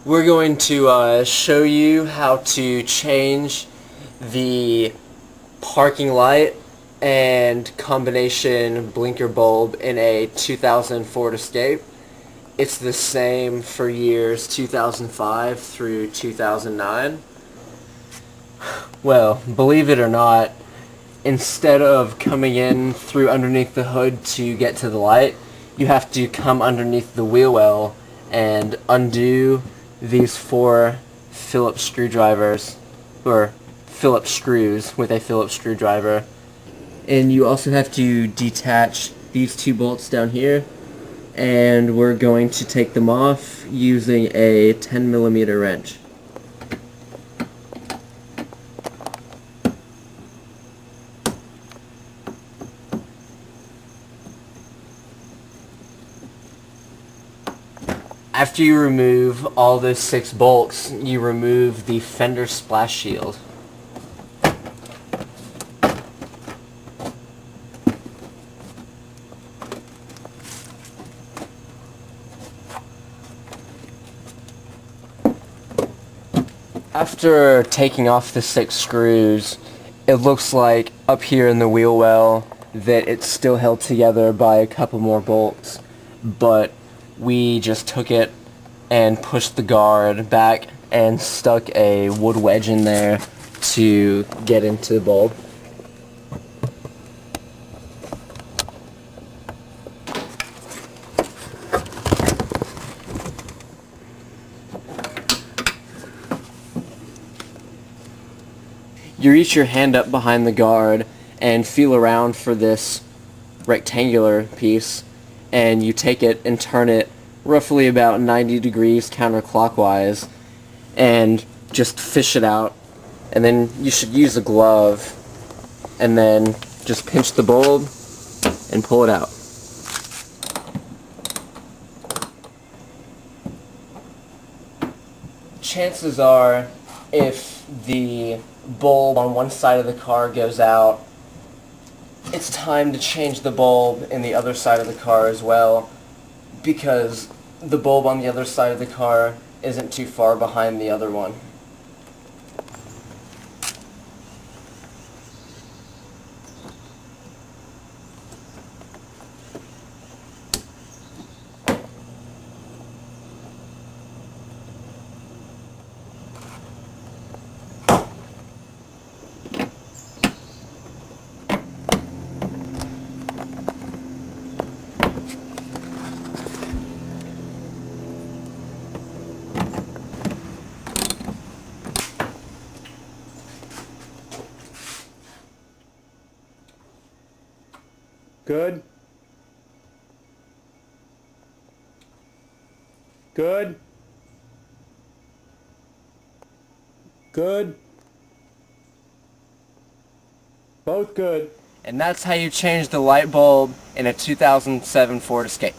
We're going to show you how to change the parking light and combination blinker bulb in a 2000 Ford Escape. It's the same for years 2005 through 2009. Well, believe it or not, instead of coming in through underneath the hood to get to the light, you have to come underneath the wheel well and undo these 4 Phillips screwdrivers, or Phillips screws with a Phillips screwdriver. And you also have to detach these 2 bolts down here, and we're going to take them off using a 10mm wrench. After you remove all those 6 bolts, you remove the fender splash shield. After taking off the 6 screws, it looks like up here in the wheel well that it's still held together by a couple more bolts, but we just took it and pushed the guard back and stuck a wood wedge in there to get into the bulb. You reach your hand up behind the guard and feel around for this rectangular piece, and you take it and turn it roughly about 90 degrees counterclockwise and just fish it out. And then you should use a glove and then just pinch the bulb and pull it out. Chances are, if the bulb on one side of the car goes out, it's time to change the bulb in the other side of the car as well, because the bulb on the other side of the car isn't too far behind the other one. Good. Good. Good. Both good. And that's how you change the light bulb in a 2007 Ford Escape.